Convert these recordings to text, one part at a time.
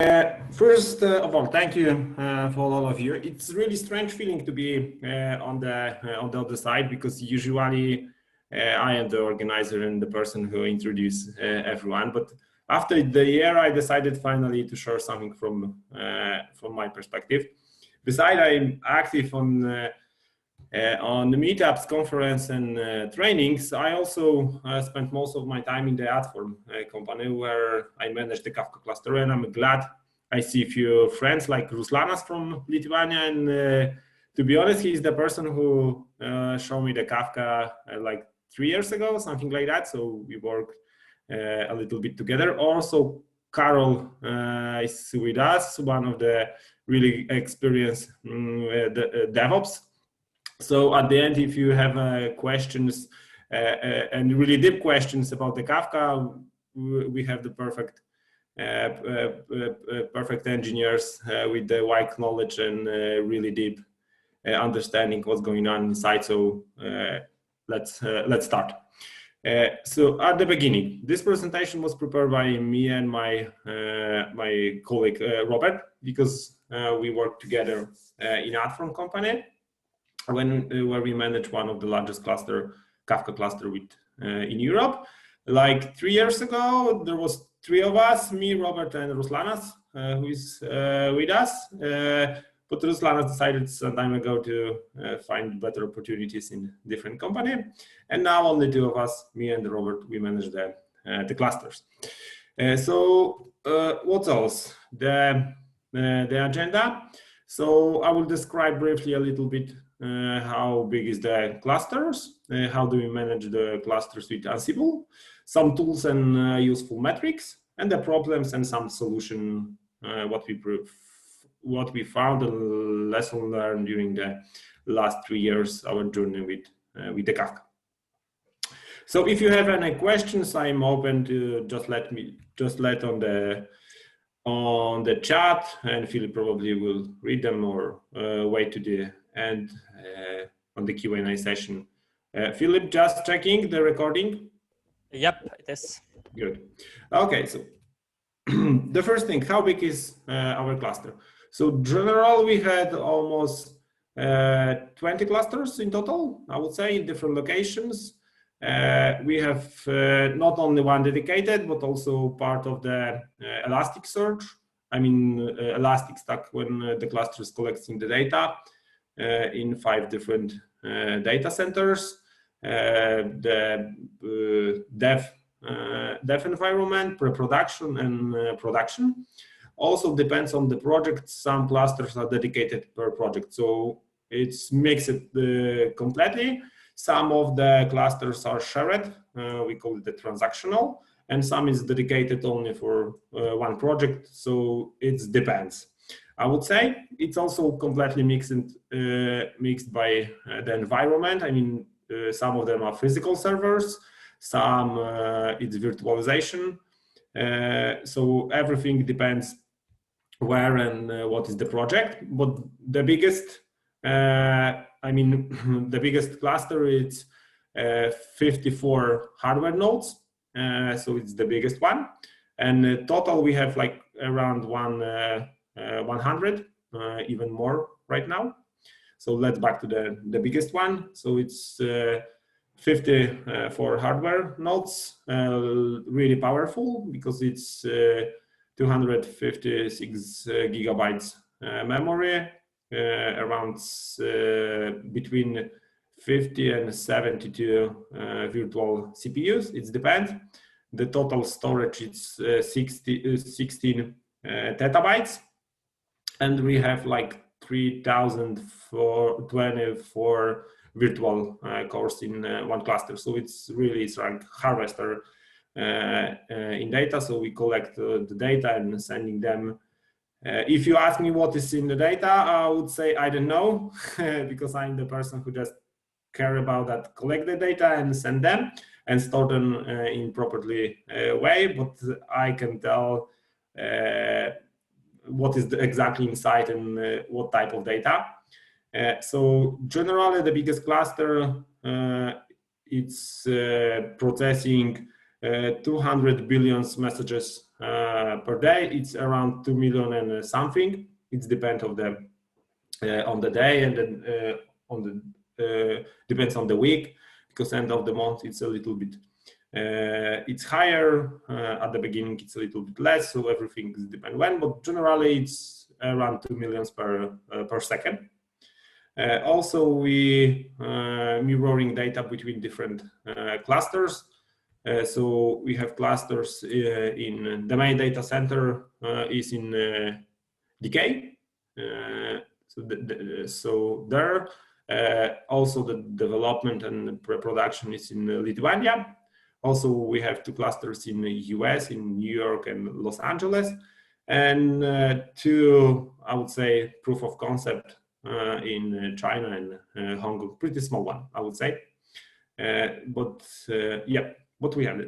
First of all, thank you for all of you. It's really strange feeling to be on the other side, because usually I am the organizer and the person who introduces everyone. But after the year, I decided finally to share something from my perspective. Besides, I'm active on the meetups, conference, and trainings. I also spent most of my time in the AdForm company, where I manage the Kafka cluster, and I'm glad I see a few friends like Ruslanas from Lithuania, and to be honest, he's the person who showed me the Kafka like 3 years ago, something like that. So we work a little bit together. Also, Carol is with us, one of the really experienced DevOps. So at the end, if you have questions and really deep questions about the Kafka, we have the perfect engineers with the wide knowledge and really deep understanding what's going on inside. So let's start. So at the beginning, this presentation was prepared by me and my colleague Robert, because we work together in AdForm company, where we manage one of the largest Kafka cluster in Europe. Like 3 years ago, there was 3 of us, me, Robert, and Ruslanas, who is with us. But Ruslanas decided some time ago to find better opportunities in different company. And now only 2 of us, me and Robert, we manage the clusters. So what else? The agenda. So I will describe briefly a little bit how big is the clusters, how do we manage the clusters with Ansible, some tools and useful metrics, and the problems and some solution, what we found and lesson learned during the last 3 years, our journey with the Kafka. So if you have any questions, I'm open to just let on the chat, and Philip probably will read them or wait to the end on the Q&A session. Philip, just checking the recording. Yep, it is. Good. Okay, so the first thing, how big is our cluster? So general, we had almost 20 clusters in total, I would say, in different locations. We have not only one dedicated, but also part of the Elasticsearch. I mean, Elastic Stack, when the cluster is collecting the data in 5 different data centers. The dev environment, pre-production, and production. Also depends on the project. Some clusters are dedicated per project, so it's mixed completely. Some of the clusters are shared, we call it the transactional, and some is dedicated only for one project, so it depends. I would say it's also completely mixed by the environment. I mean, some of them are physical servers, some it's virtualization. So everything depends where and what is the project. But the biggest, the biggest cluster is 54 hardware nodes. So it's the biggest one. And total we have like around 100, even more right now. So let's back to the biggest one. So it's 54 hardware nodes, really powerful because it's 256 gigabytes memory, around between 50 and 72 virtual CPUs. It depends. The total storage is 16 petabytes, and we have like 3,024 virtual cores in one cluster. So it's like harvester in data. So we collect the data and sending them. If you ask me what is in the data, I would say I don't know because I'm the person who just care about that, collect the data and send them and store them in properly way. But I can tell what is exactly inside and what type of data. So generally, the biggest cluster it's processing 200 billion messages per day. It's around 2 million and something. It depends on the day, and then depends on the week, because end of the month it's a little bit it's higher. At the beginning it's a little bit less, so everything depends when, but generally it's around 2 million per second. Also, we mirroring data between different clusters. So we have clusters in the main data center is in DK. So there. Also, the development and pre-production is in Lithuania. Also, we have 2 clusters in the US, in New York and Los Angeles, and 2, I would say, proof of concept in China and Hong Kong. Pretty small one, I would say. But we have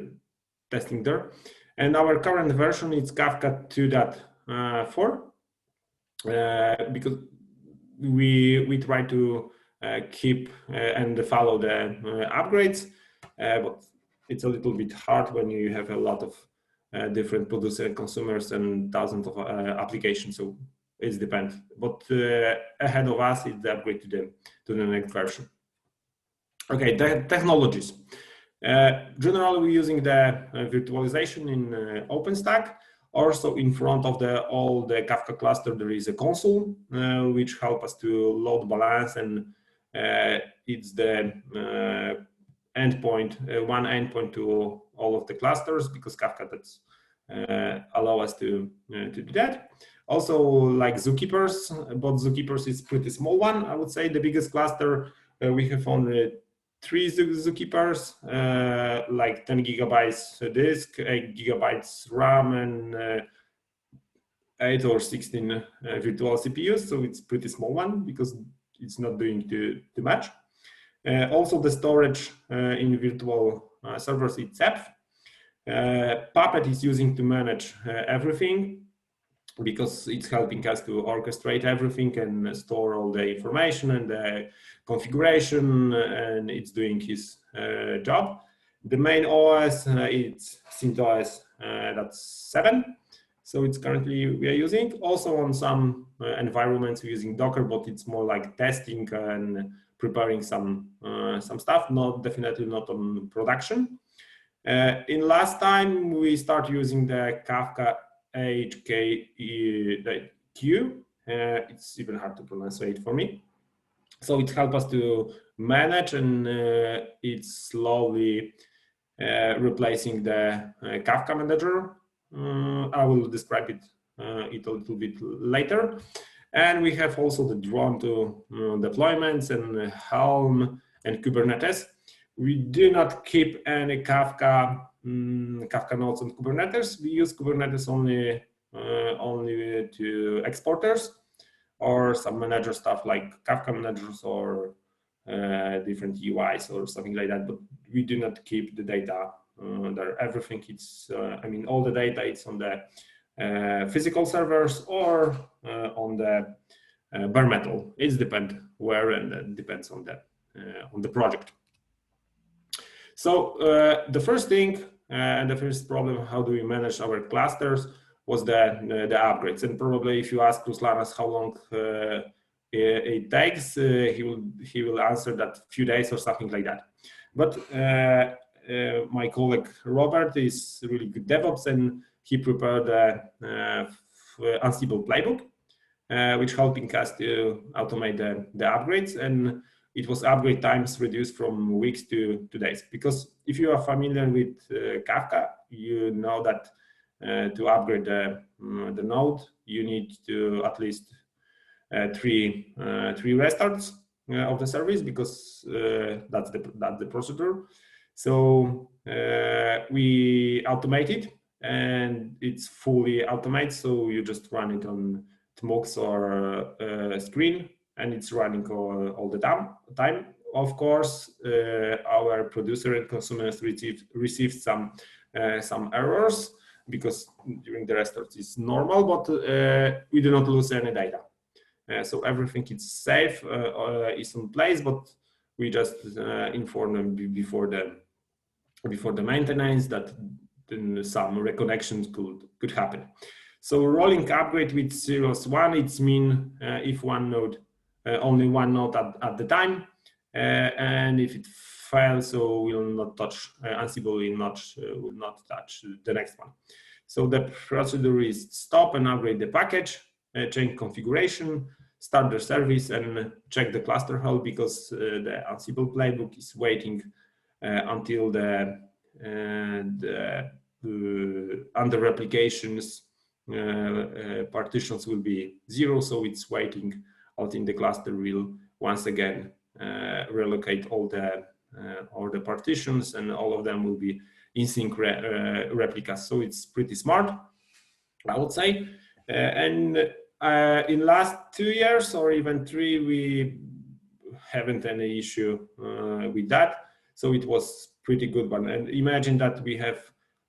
testing there. And our current version is Kafka 2.4 because we try to keep and follow the upgrades, but it's a little bit hard when you have a lot of different producers and consumers and thousands of applications. So it depends. But ahead of us is the upgrade to the next version. Okay, the technologies. Generally, we're using the virtualization in OpenStack. Also, in front of all the Kafka cluster, there is a console which helps us to load balance, and it's the endpoint, one endpoint to all of the clusters, because Kafka that's allow us to do that. Also, like Zookeepers, but Zookeepers is pretty small one. I would say the biggest cluster we have only 3 Zookeepers, like 10 gigabytes disk, 8 gigabytes RAM, and 8 or 16 virtual CPUs. So it's pretty small one because it's not doing too much. Also, the storage in virtual servers itself. Puppet is using to manage everything, because it's helping us to orchestrate everything and store all the information and the configuration, and it's doing his job. The main OS it's CentOS that's 7, so it's currently we are using. Also on some environments we're using Docker, but it's more like testing and preparing some stuff. Definitely not on production. In last time we start using the Kafka HKQ. It's even hard to pronounce it for me. So it helps us to manage, and it's slowly replacing the Kafka Manager. I will describe it a little bit later. And we have also the drone to deployments and Helm and Kubernetes. We do not keep any Kafka nodes on Kubernetes. We use Kubernetes only to exporters or some manager stuff like Kafka managers or different UIs or something like that. But we do not keep the data there. Everything it's all the data it's on the physical servers or on the bare metal. It depends where, and it depends on the project. So the first thing and the first problem, how do we manage our clusters, was the upgrades. And probably if you ask Ruslanas how long it takes, he will answer that few days or something like that. But my colleague Robert is really good DevOps, and he prepared a Ansible playbook, which helping us to automate the upgrades. And it was upgrade times reduced from weeks to days. Because if you are familiar with Kafka, you know that to upgrade the node, you need to at least three restarts of the service, because that's the procedure. So we automate it, and it's fully automated. So you just run it on Tmux or screen, and it's running all the time. Of course, our producer and consumers received some errors, because during the restart is normal, but we do not lose any data. So everything is safe, is in place, but we just inform them before before the maintenance, that then some reconnections could happen. So rolling upgrade with zeros one, it's mean if one node, only one node at the time, and if it fails, so will not touch, Ansible will not touch the next one. So the procedure is stop and upgrade the package, change configuration, start the service, and check the cluster health, because the Ansible playbook is waiting until the under replications partitions will be 0, so it's waiting until the cluster will once again relocate all the partitions, and all of them will be in sync replicas. So it's pretty smart, I would say. And in last 2 years or even 3, we haven't any issue with that. So it was pretty good one. And imagine that we have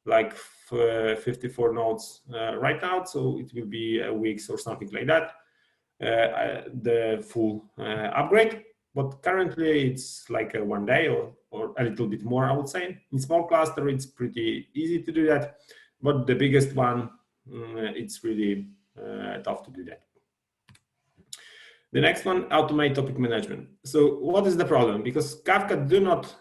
like 54 nodes right now, so it will be a weeks or something like that, the full upgrade. But currently it's like a 1 day or a little bit more, I would say. In small cluster, it's pretty easy to do that. But the biggest one, it's really tough to do that. The next one, automate topic management. So what is the problem? Because Kafka do not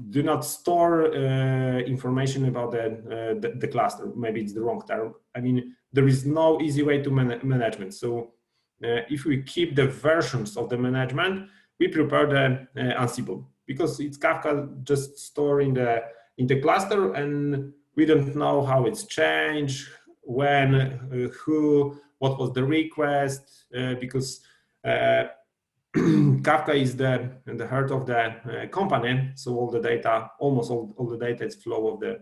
do not store information about the cluster. Maybe it's the wrong term. I mean, there is no easy way to management. So if we keep the versions of the management, we prepare the Ansible, because it's Kafka just store in the cluster, and we don't know how it's changed, when, who, what was the request, because Kafka is the heart of the company, so all the data, almost all the data is flow of the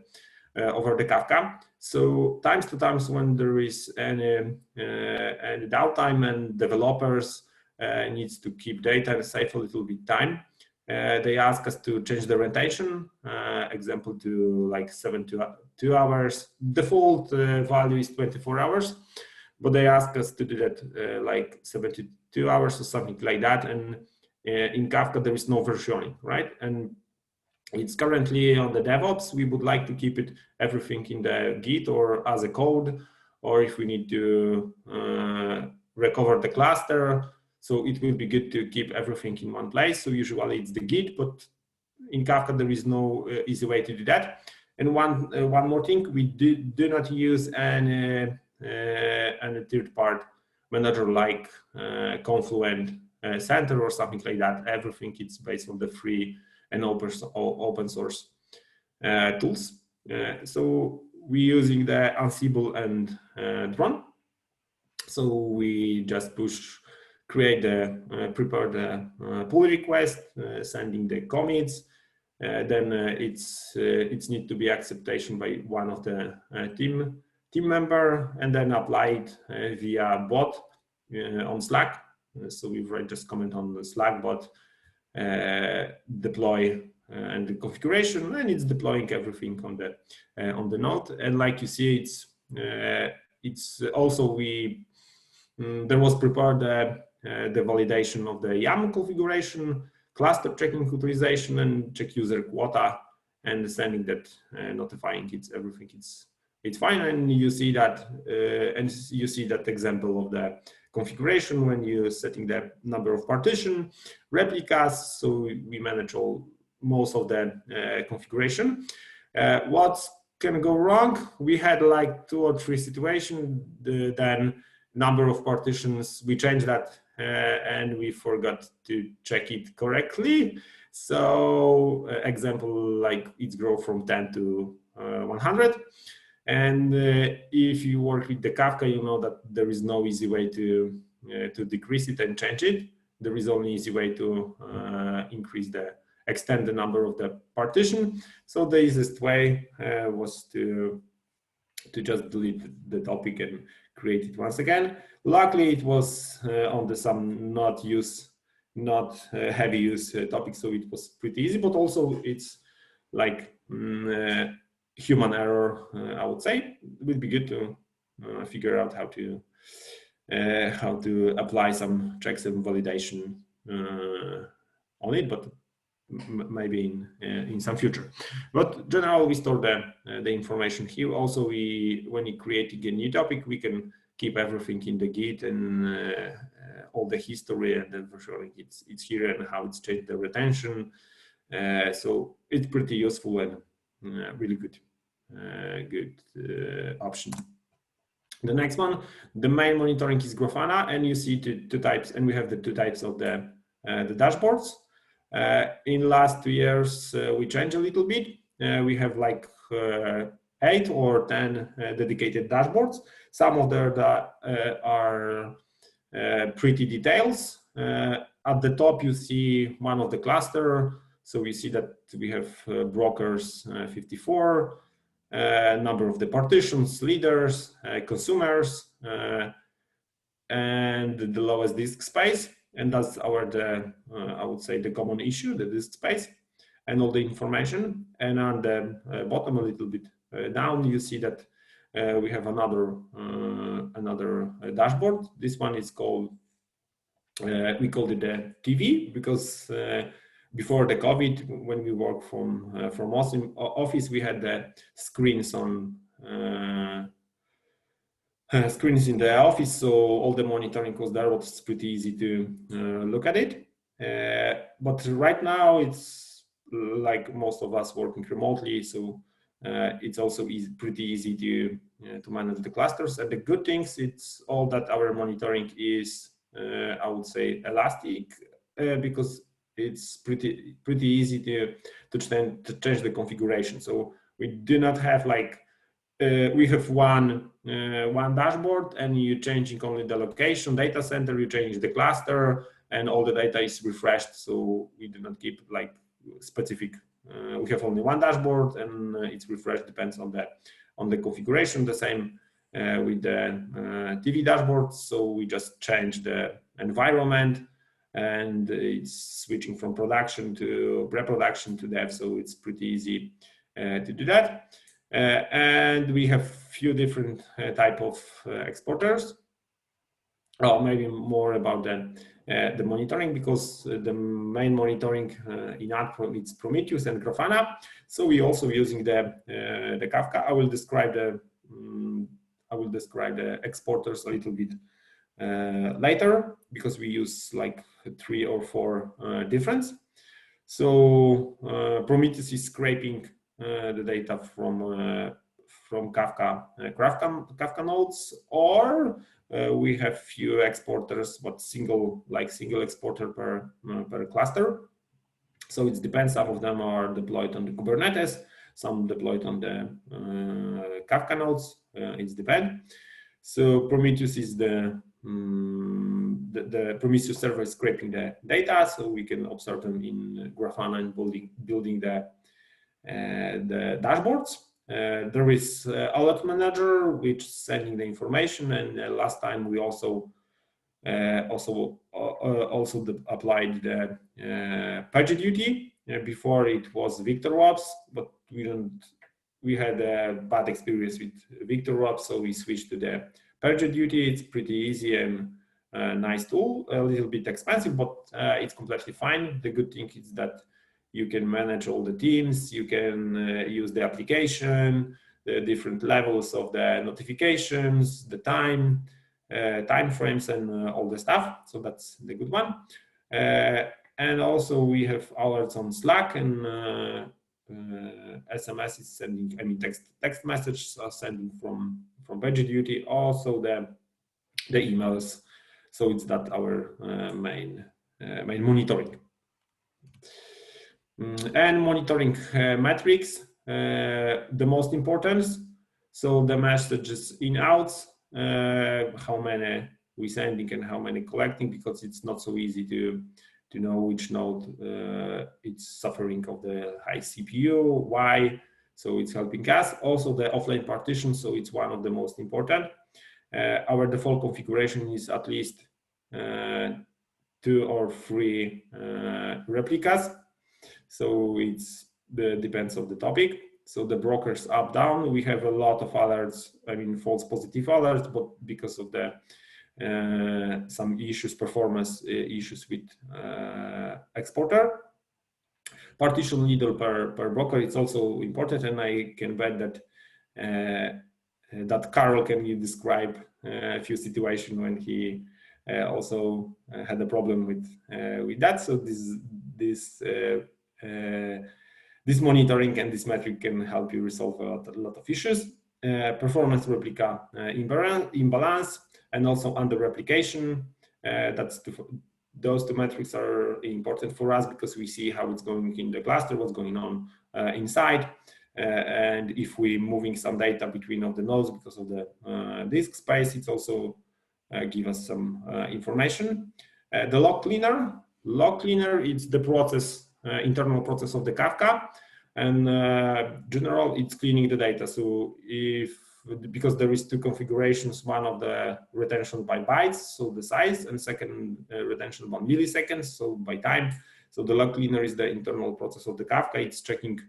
over the Kafka. So times to times when there is any downtime and developers needs to keep data and save a little bit time, they ask us to change the rotation, example to like 7 to 2 hours. Default value is 24 hours, but they ask us to do that like 72 hours or something like that. And in Kafka, there is no versioning, right? And it's currently on the DevOps. We would like to keep it everything in the Git or as a code, or if we need to recover the cluster. So it will be good to keep everything in one place. So usually it's the Git, but in Kafka, there is no easy way to do that. And one more thing, we do not use any third-party manager like Confluent Center or something like that. Everything is based on the free and open source tools. So we're using the Ansible and Drone. So we just prepare the pull request, sending the commits. Then it's need to be acceptation by one of the team member, and then apply it via bot on Slack. So we write just comment on the Slack bot, deploy and the configuration, and it's deploying everything on the node. And like you see, it's also there was prepared the validation of the YAML configuration, cluster checking utilization, and check user quota, and sending that notifying everything it's fine. And you see that example of the configuration when you're setting the number of partition replicas. So we manage most of the configuration. What can go wrong? We had like 2 or 3 situations. Then number of partitions, we changed that and we forgot to check it correctly. So example, like it's grow from 10 to 100. And if you work with the Kafka, you know that there is no easy way to decrease it and change it. There is only easy way to extend the number of the partition. So the easiest way was to just delete the topic and create it once again. Luckily, it was on some not heavy use topic, so it was pretty easy. But also, it's like human error, I would say. It would be good to figure out how to apply some checks and validation on it. But maybe in some future. But generally, we store the information here. Also, when you create a new topic, we can keep everything in the Git and all the history, and then for sure it's here and how it's changed the retention. So it's pretty useful and really good option. The next one, the main monitoring is Grafana, and you see two types, and we have the two types of the dashboards. In last 2 years, we changed a little bit. We have like 8 or 10 dedicated dashboards. Some of them are pretty details. At the top, you see one of the cluster. So we see that we have brokers 54, number of the partitions, leaders, consumers, and the lowest disk space. And that's I would say, the common issue, the disk space, and all the information. And on the bottom, a little bit down, you see that we have another dashboard. This one is called, we called it the TV, because before the COVID, when we work from office, we had the screens on screens in the office, so all the monitoring was there. Was pretty easy to look at it. But right now, it's like most of us working remotely, so it's also pretty easy to manage the clusters. And the good things, it's all that our monitoring is, I would say, elastic, because it's pretty easy to change the configuration. So we do not have like we have one dashboard, and you changing only the location, data center, you change the cluster, and all the data is refreshed. So we do not keep like specific. We have only one dashboard, and it's refreshed, depends on the configuration. The same with the TV dashboard. So we just change the environment, and it's switching from production to pre-production to dev. So it's pretty easy to do that. And we have few different type of exporters. Or maybe more about the monitoring, because the main monitoring in AdForm, it's Prometheus and Grafana. So we also using the Kafka. I will describe the exporters a little bit later, because we use like 3 or 4 different. So Prometheus is scraping the data from Kafka nodes, or we have few exporters, but single exporter per cluster. So it depends. Some of them are deployed on the Kubernetes, some deployed on the Kafka nodes. It depends. So Prometheus is the Prometheus server is scraping the data, so we can observe them in Grafana and building the dashboards. There is Alert Manager, which is sending the information, and last time we also applied the PagerDuty. Before it was VictorOps, but we had a bad experience with VictorOps, so we switched to the PagerDuty. It's pretty easy and nice tool. A little bit expensive, but it's completely fine. The good thing is that you can manage all the teams, you can use the application, the different levels of the notifications, the time frames, and all the stuff. So that's the good one. And also we have alerts on Slack, and SMS is sending, text messages are sending from PagerDuty. Also the emails. So it's that our main monitoring. And monitoring metrics, the most important. So the messages in outs, how many we sending and how many collecting, because it's not so easy to know which node it's suffering of the high CPU, why. So it's helping us. Also the offline partition, so it's one of the most important. Our default configuration is at least 2 or 3 replicas. So it's depends on the topic. So the brokers up, down, we have a lot of alerts, false positive alerts, but because of the some issues, performance issues with exporter. Partition needle per broker, it's also important, and I can bet that that Carl, can you describe a few situations when he also had a problem with that? So this monitoring and this metric can help you resolve a lot of issues. Performance replica imbalance, and also under replication. Those two metrics are important for us because we see how it's going in the cluster, what's going on inside. And if we're moving some data between of the nodes because of the disk space, it's also give us some information. The log cleaner, it's the process, internal process of the Kafka, and general, it's cleaning the data. So because there is two configurations, one of the retention by bytes, so the size, and second retention by milliseconds, so by time. So the log cleaner is the internal process of the Kafka. It's checking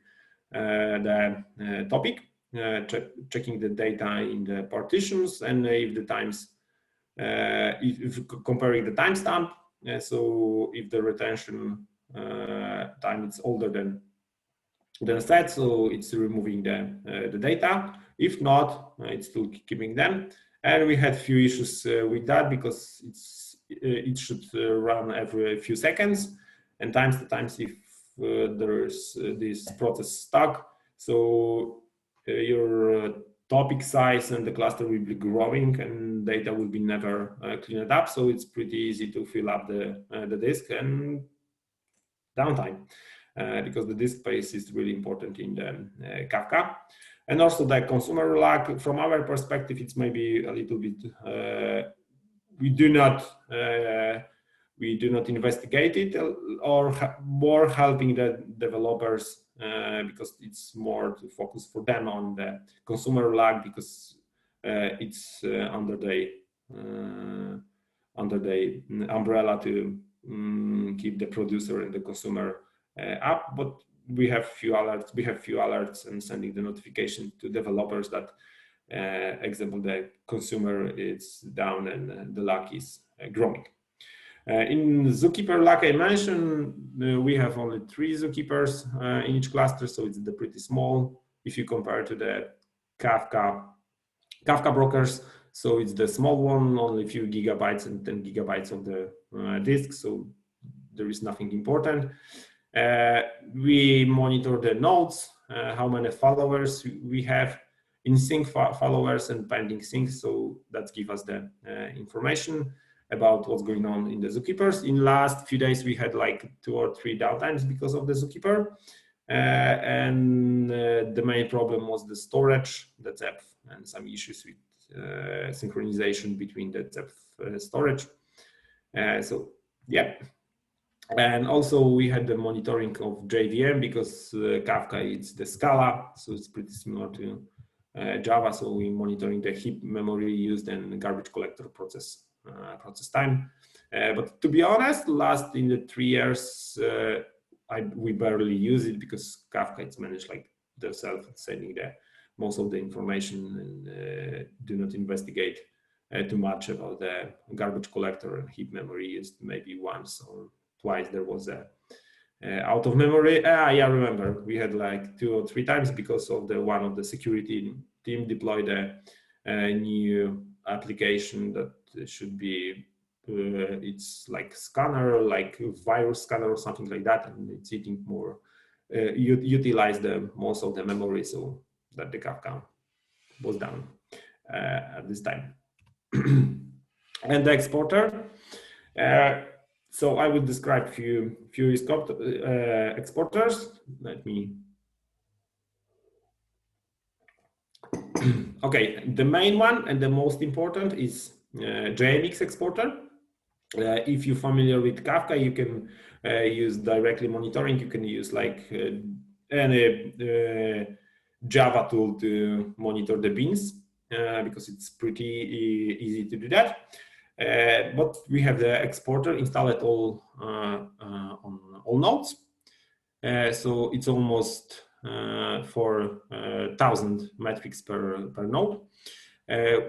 the topic, checking the data in the partitions, and if the times, if comparing the timestamp. So if the retention time is older than set, so it's removing the data. If not, it's still keeping them. And we had few issues with that because it should run every few seconds, and times if there's this process stuck, so your topic size and the cluster will be growing and data will be never cleaned up. So it's pretty easy to fill up the disk and downtime. Because the disk space is really important in the Kafka. And also the consumer lag, from our perspective, it's maybe a little bit, we do not investigate it, or more helping the developers because it's more to focus for them on the consumer lag, because it's under the umbrella to keep the producer and the consumer up. But we have few alerts and sending the notification to developers that example, the consumer is down and the lag is growing. In Zookeeper, like I mentioned, we have only 3 Zookeepers in each cluster, so it's pretty small if you compare to the Kafka brokers. So it's the small one, only a few gigabytes and 10 gigabytes of the disk, so there is nothing important. We monitor the nodes, how many followers we have in sync followers and pending sync, so that gives us the information about what's going on in the Zookeepers. In last few days, we had like 2 or 3 downtimes because of the Zookeeper. And the main problem was the storage, the depth, and some issues with synchronization between the depth storage. So yeah. And also we had the monitoring of JVM because Kafka is the Scala, so it's pretty similar to Java. So we monitoring the heap memory used and garbage collector process time. But to be honest, last in the 3 years, we barely use it because Kafka is managed like themselves, sending the most of the information, and do not investigate too much about the garbage collector and heap memory used. Maybe once or twice there was a out of memory. Yeah, I remember we had like 2 or 3 times because of one of the security team deployed a new application that should be it's like scanner, like virus scanner or something like that, and it's eating more utilize the most of the memory, so that the Kafka was down at this time. And the exporter, so I would describe few exporters. Let me. Okay, the main one and the most important is JMX exporter. If you're familiar with Kafka, you can use directly monitoring. You can use like any Java tool to monitor the beans because it's pretty easy to do that. But we have the exporter installed all on all nodes. So it's almost 4,000 metrics per node.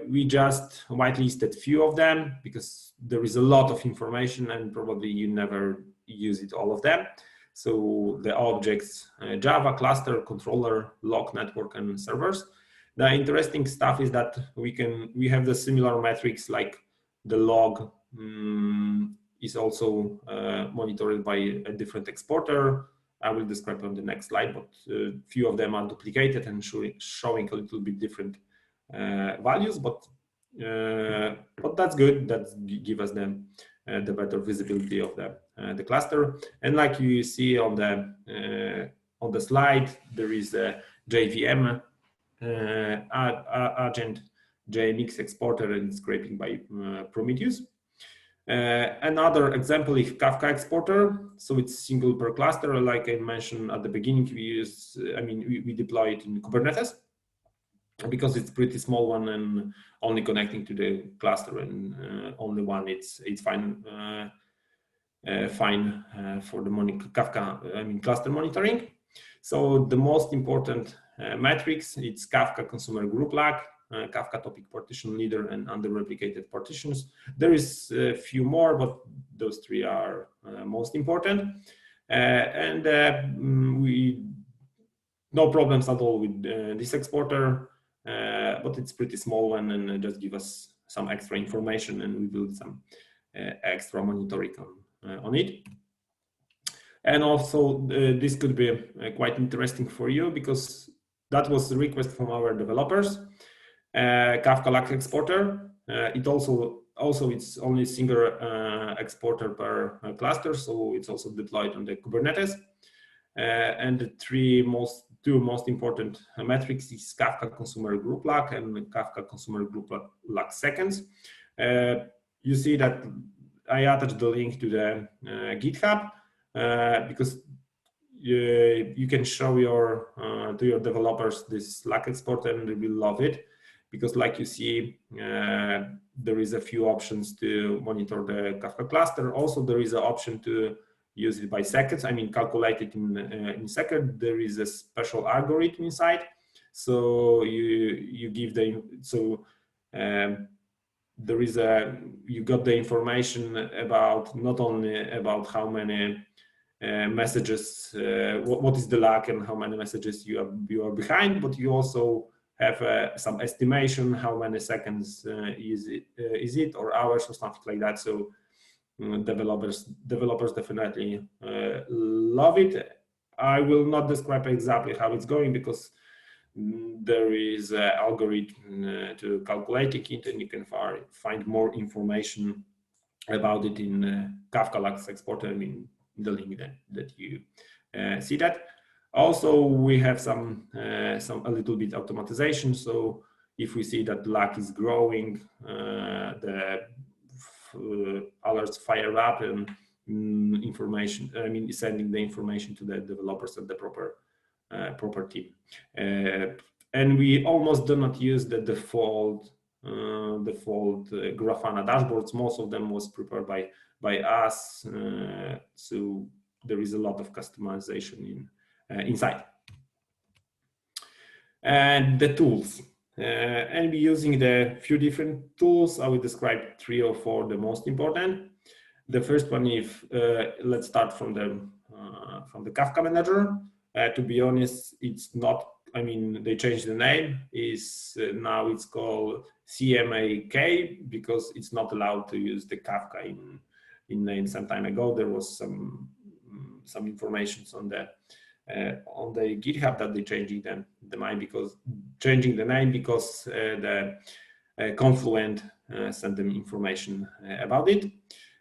We just whitelisted few of them because there is a lot of information and probably you never use it all of them. So the objects, Java, cluster, controller, log, network, and servers. The interesting stuff is that we have the similar metrics, like the log is also monitored by a different exporter. I will describe on the next slide, but few of them are duplicated and showing a little bit different values, but that's good. That give us the better visibility of the cluster. And like you see on the slide, there is a JVM agent, JMX exporter, and scraping by Prometheus. Another example is Kafka exporter. So it's single per cluster. Like I mentioned at the beginning, we deploy it in Kubernetes because it's pretty small one and only connecting to the cluster, and only one it's fine for the Kafka cluster monitoring. So the most important metrics, it's Kafka consumer group lag, Kafka topic partition leader, and under replicated partitions. There is a few more, but those three are most important. No problems at all with this exporter, but it's pretty small one and just give us some extra information, and we build some extra monitoring on it. And also this could be quite interesting for you, because that was a request from our developers. Kafka lag exporter. It also it's only single exporter per cluster, so it's also deployed on the Kubernetes. And the two most important metrics is Kafka consumer group lag and Kafka consumer group lag seconds. You see that I attached the link to the GitHub because you can show to your developers this lag exporter, and they will love it, because like you see, there is a few options to monitor the Kafka cluster. Also, there is an option to use it by seconds. Calculate it in seconds. There is a special algorithm inside. So you give you got the information about not only about how many messages, what is the lag and how many messages you are behind, but you also have some estimation how many seconds is it or hours or something like that. So developers definitely love it. I will not describe exactly how it's going, because there is an algorithm to calculating it, and you can find more information about it in Kafka lag exporter, in the link that you see that. Also, we have a little bit automatization. So if we see that lag is growing, the alerts fire up and information. Sending the information to the developers at the proper team. And we almost do not use the default Grafana dashboards. Most of them was prepared by us. So there is a lot of customization inside. And the tools. And we're using the few different tools. I will describe 3 or 4 the most important. The first one is let's start from the Kafka Manager. To be honest, it's not. They changed the name. Now it's called CMAK, because it's not allowed to use the Kafka in name. Some time ago there was some information on the GitHub that they changing the name because the Confluent sent them information about it.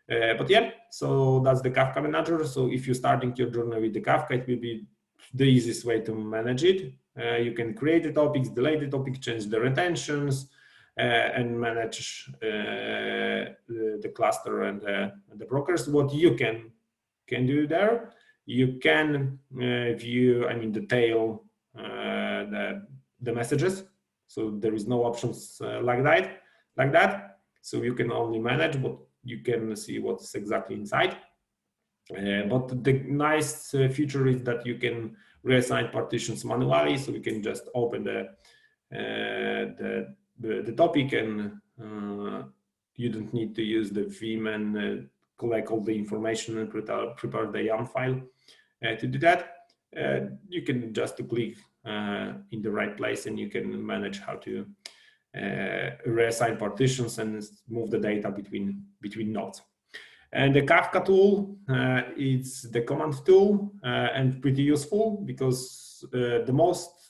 But yeah, so that's the Kafka Manager. So if you're starting your journey with the Kafka, it will be the easiest way to manage it. You can create the topics, delete the topic, change the retentions, and manage the cluster and the brokers. What you can do there, you can view, detail the messages. So there is no options like that. So you can only manage, but you can see what's exactly inside. But the nice feature is that you can reassign partitions manually. So we can just open the topic, and you don't need to use the Vim and collect all the information and prepare the YAML file. to do that. You can just click in the right place, and you can manage how to reassign partitions and move the data between nodes. And the Kafka tool, it's the command tool and pretty useful, because the most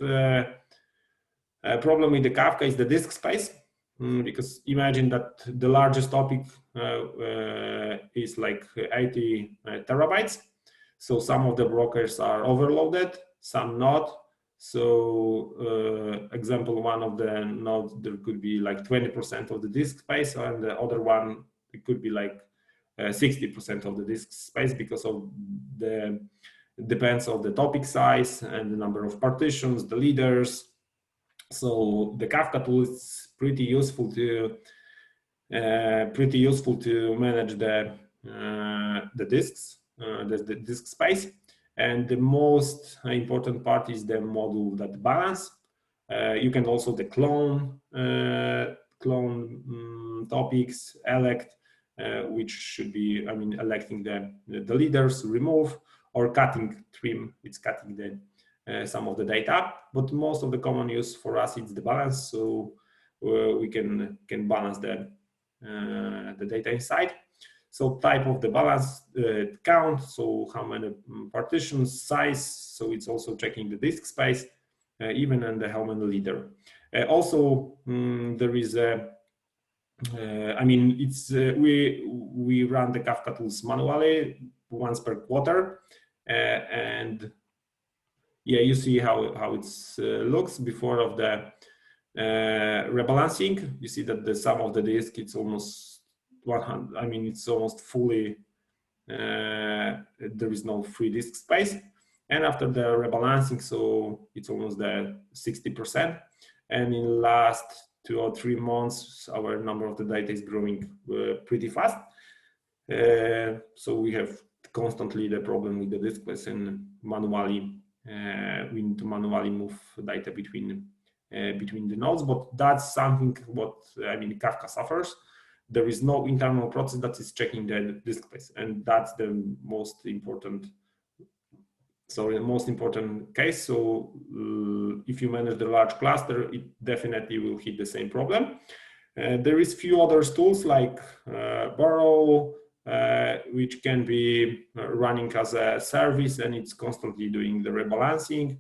problem with the Kafka is the disk space. Because imagine that the largest topic is like 80 terabytes. So some of the brokers are overloaded, some not. So example, one of the nodes, there could be like 20% of the disk space, and the other one, it could be like 60% of the disk space, because of the depends on the topic size and the number of partitions, the leaders. So the Kafka tool is pretty useful to manage the disks, the disk space. And the most important part is the module that balance. You can also the clone topics, elect, which should be, I mean, electing the leaders, remove, or cutting, trim. It's cutting the some of the data, but most of the common use for us is the balance. So we can balance the data inside. So type of the balance, count, so how many partitions, size, so it's also checking the disk space, even, and how many leader. Also, there is a, I mean, it's we run the Kafka tools manually once per quarter, and yeah, you see how it looks before of the rebalancing. You see that the sum of the disk, it's almost 100. I mean, it's almost fully. There is no free disk space, and after the rebalancing, so it's almost the 60%. And in last 2 or 3 months, our number of the data is growing pretty fast. So we have constantly the problem with the disk space, and manually we need to manually move data between the nodes. But that's something what, I mean, Kafka suffers. There is no internal process that is checking the disk space, and that's the most important. So the most important case. So if you manage the large cluster, it definitely will hit the same problem. There is few other tools like Borrow, which can be running as a service, and it's constantly doing the rebalancing.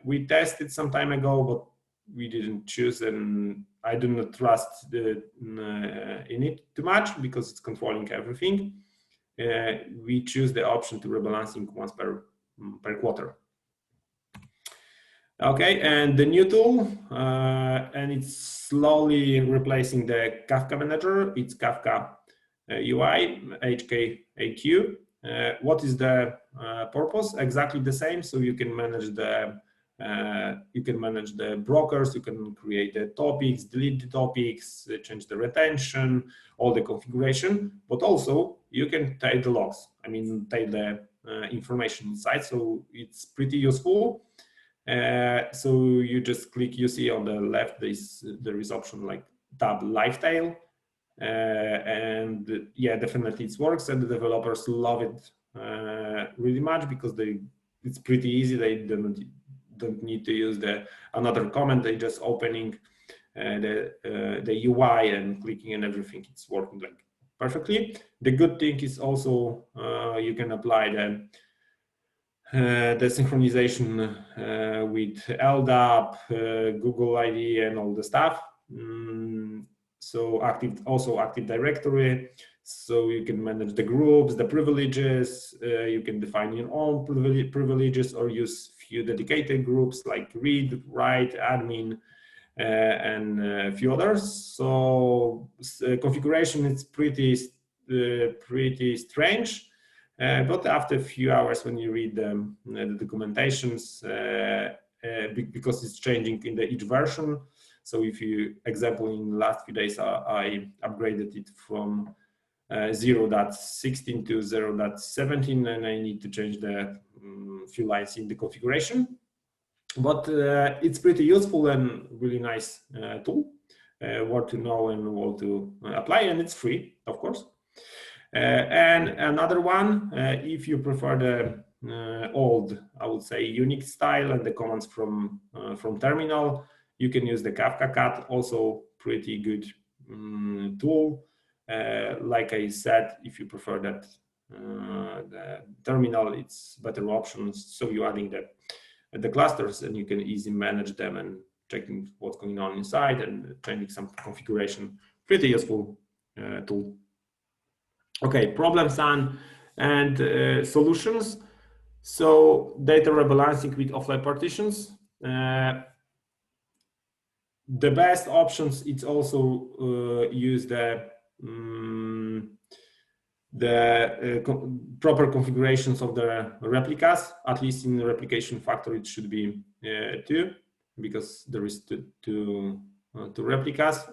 We tested some time ago, but we didn't choose, and I do not trust in it too much because it's controlling everything. We choose the option to rebalancing once per quarter. Okay, and the new tool, and it's slowly replacing the Kafka Manager. It's Kafka UI, HKAQ. What is the purpose? Exactly the same. So you can manage the brokers, you can create the topics, delete the topics, change the retention, all the configuration, but also you can take the logs. I mean, take the information inside. So it's pretty useful. So you just click, you see on the left, there is option like tab Lifetail. And yeah, definitely it works, and the developers love it really much because it's pretty easy. They don't need to use another comment. They just opening the UI and clicking and everything. It's working like perfectly. The good thing is also you can apply the synchronization with LDAP, Google ID, and all the stuff. So Active Directory, so you can manage the groups, the privileges. You can define your own privileges or use few dedicated groups like read, write, admin, and a few others. So configuration is pretty strange, but after a few hours when you read the documentations, because it's changing in each version. So if you, example, in the last few days, I upgraded it from 0.16 to 0.17, and I need to change the few lines in the configuration. But it's pretty useful and really nice tool, what to know and what to apply, and it's free, of course. And another one, if you prefer old, I would say, Unix style and the commands from terminal. You can use the Kafka cat, also pretty good tool. Like I said, if you prefer that the terminal, it's better options. So you're adding the clusters, and you can easily manage them and checking what's going on inside and changing some configuration. Pretty useful tool. Okay, problems and solutions. So data rebalancing with offline partitions. The best options, it's also use the proper configurations of the replicas. At least in the replication factor, it should be 2, because there is two replicas.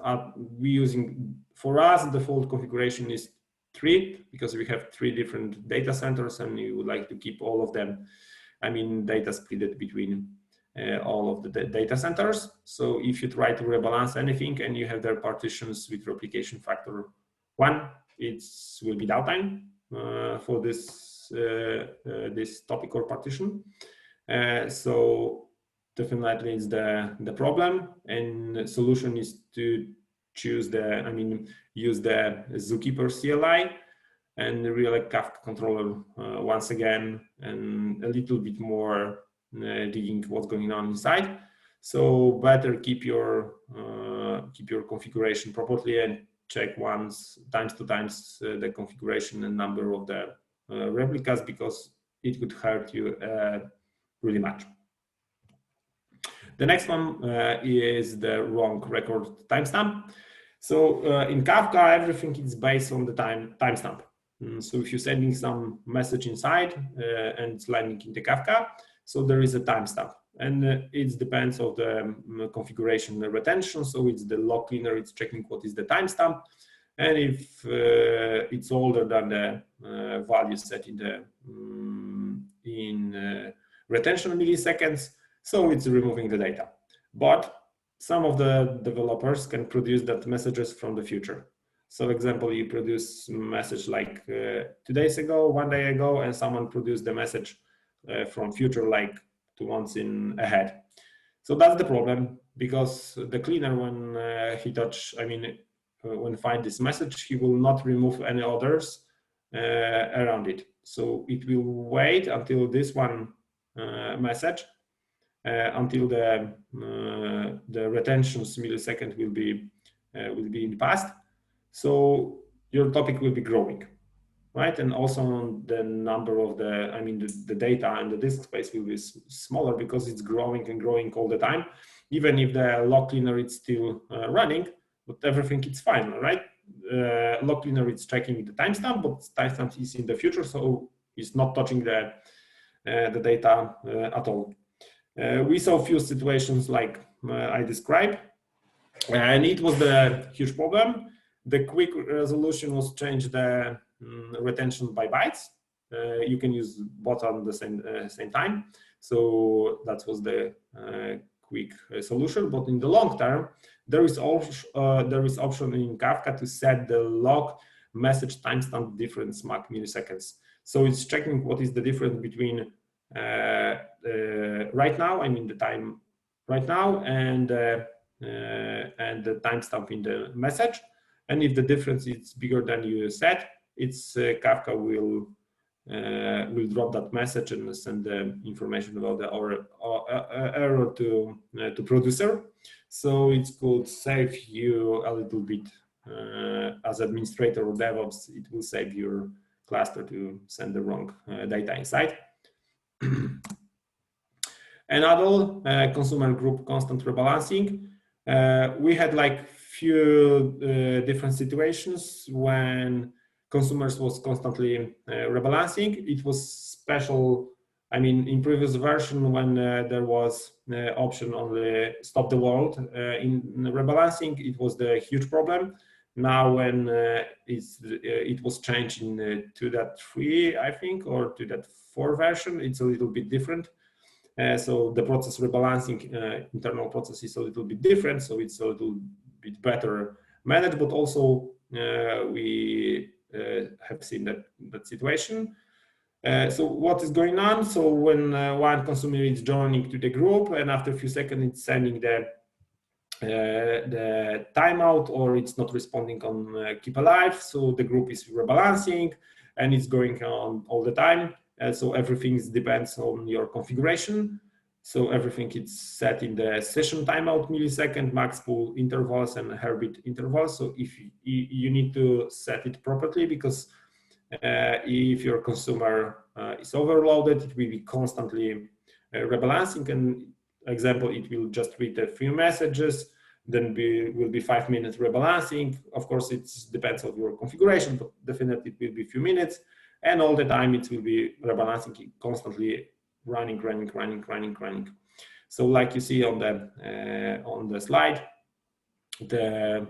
We using, for us, the default configuration is 3, because we have 3 different data centers, and you would like to keep all of them, I mean, data split between all of the data centers. So if you try to rebalance anything and you have their partitions with replication factor 1, it will be downtime for this this topic or partition. So definitely it's the problem, and the solution is to choose use the Zookeeper CLI and really Kafka controller once again, and a little bit more digging what's going on inside. So better keep your configuration properly and check times two times the configuration and number of the replicas, because it could hurt you really much. The next one is the wrong record timestamp. So in Kafka, everything is based on the timestamp. So if you're sending some message inside and it's landing in the Kafka, so there is a timestamp, and it depends on the configuration and retention. So it's the log cleaner, it's checking what is the timestamp, and if it's older than the value set in the retention milliseconds, so it's removing the data. But some of the developers can produce that messages from the future. So example, you produce message like 2 days ago, 1 day ago, and someone produced the message from future like 2 months in ahead. So that's the problem, because the cleaner, when when find this message, he will not remove any others around it. So it will wait until this one message, until the retentions millisecond will be in the past. So your topic will be growing, right? And also the number of the data and the disk space will be smaller, because it's growing and growing all the time. Even if the log cleaner is still running, but everything is fine, right? Log cleaner is checking the timestamp, but timestamp is in the future, so it's not touching the data at all. We saw a few situations like I described, and it was the huge problem. The quick resolution was change the retention by bytes. You can use both at the same time. So that was the quick solution. But in the long term, there is option in Kafka to set the log message timestamp difference max milliseconds. So it's checking what is the difference between right now, the time right now, and the timestamp in the message. And if the difference is bigger than you set, it's Kafka will drop that message and send the information about the error to producer. So it could save you a little bit as administrator or DevOps. It will save your cluster to send the wrong data inside. Another consumer group constant rebalancing. We had like few different situations when consumers was constantly rebalancing. It was special, in previous version when there was option on the stop the world in rebalancing, it was the huge problem. Now when it was changed in 2.3, I think, or 2.4 version, it's a little bit different. So the process rebalancing, internal process is a little bit different, so it's a little bit better managed, but also we have seen that situation. So what is going on? So when one consumer is joining to the group, and after a few seconds it's sending the timeout, or it's not responding on keep alive, so the group is rebalancing, and it's going on all the time. So everything depends on your configuration. So everything is set in the session timeout millisecond, max pool intervals, and heartbeat intervals. So if you need to set it properly, because if your consumer is overloaded, it will be constantly rebalancing. And example, it will just read a few messages, then will be 5 minutes rebalancing. Of course, it depends on your configuration, but definitely it will be a few minutes. And all the time it will be rebalancing, constantly running. So like you see on the slide, the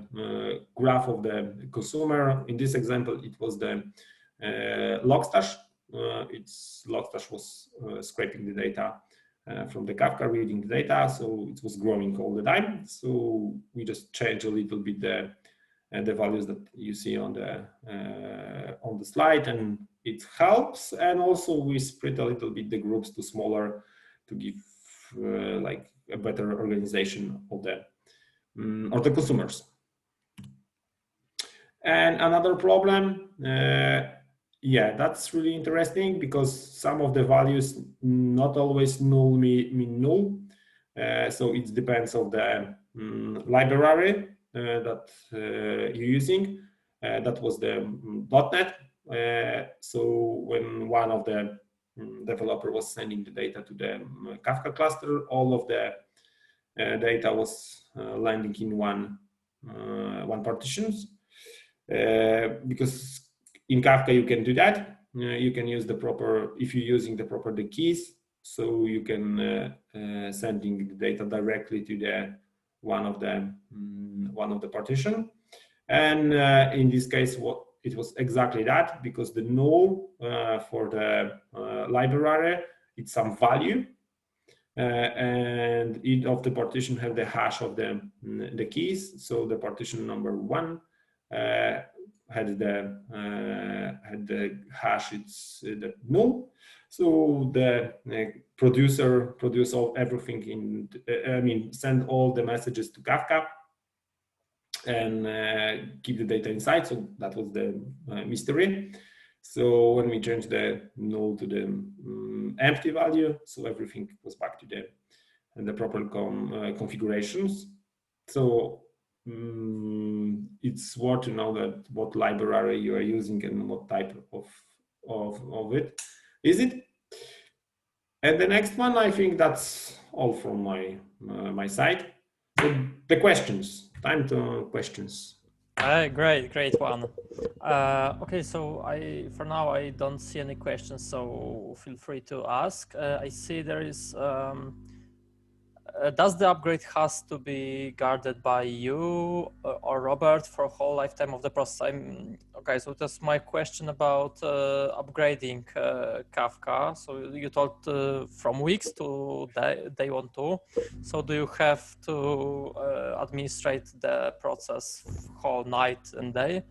graph of the consumer. In this example, it was the Logstash. Logstash was scraping the data from the Kafka, reading the data, so it was growing all the time. So we just changed a little bit the values that you see on the slide, and it helps. And also we split a little bit the groups to smaller to give like a better organization of the consumers. And another problem, yeah, that's really interesting, because some of the values not always null mean null. So it depends on the library that you're using. That was the .NET. So when one of the developer was sending the data to the Kafka cluster, all of the data was landing in one partitions. Because in Kafka you can do that. You can use the proper, if you're using the proper keys, so you can sending the data directly to the one of the partition. And in this case, it was exactly that, because the null for the library, it's some value, and each of the partition have the hash of the keys. So the partition number 1 had the hash, it's the null. So the producer produce everything in, send all the messages to Kafka and keep the data inside. So that was the mystery. So when we change the null to the empty value, so everything was back to the proper configurations. So it's worth to know that what library you are using and what type of it is it. And the next one, I think that's all from my side. So the questions, time to questions. Great one. Okay, so for now I don't see any questions, so feel free to ask. I see there is. Does the upgrade has to be guarded by you or Robert for whole lifetime of the process? Okay, so that's my question about upgrading Kafka. So you told from weeks to day 1, 2. So do you have to administrate the process whole night and day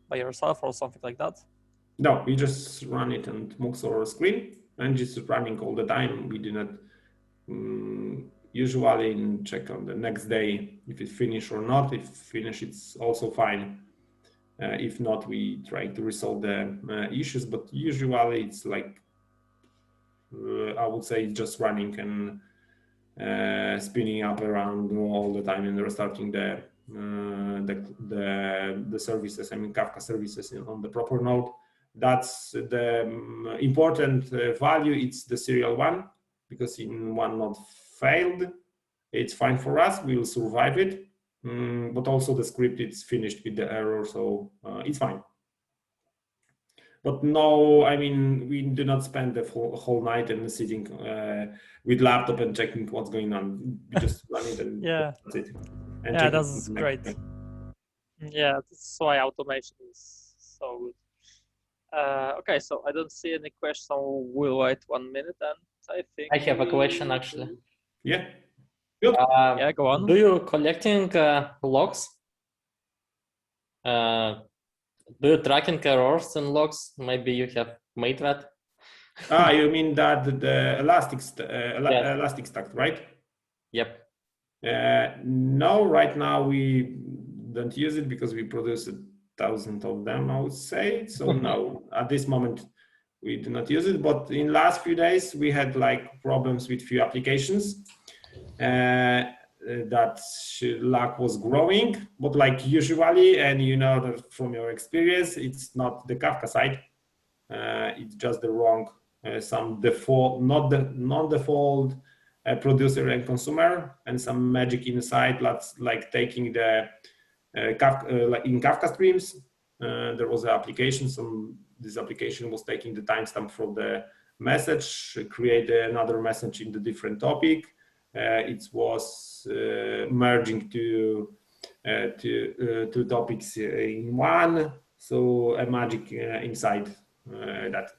by yourself or something like that? No, we just run it on Mux or screen and just running all the time. We do not usually check on the next day if it finished or not. If finished, it's also fine. If not, we try to resolve the issues, but usually it's like I would say it's just running and spinning up around all the time and restarting the services, Kafka services on the proper node. That's the important value. It's the serial one, because in one node failed, it's fine for us, we will survive it, but also the script is finished with the error, so it's fine. But no, I mean, we do not spend the whole night and sitting with laptop and checking what's going on. We just run it and yeah, that's it. And yeah, that's great. Yeah, that's why automation is so good. Okay, so I don't see any questions. So we'll wait 1 minute, and I think I have a question actually. Yeah. Good. Yeah, go on. Do you collecting logs? Do you tracking errors in logs? Maybe you have made that. You mean that the Elastic Stack, right? Yep. No, right now we don't use it because we produce 1,000 of them, I would say. So no, at this moment we do not use it. But in last few days we had like problems with few applications. That lag was growing, but like usually, and you know that from your experience, it's not the Kafka side. It's just the wrong, some default, not the non-default producer and consumer, and some magic inside, like taking the Kafka, like in Kafka streams, there was an application. This application was taking the timestamp from the message, create another message in the different topic. It was merging two topics in one. So a magic inside that.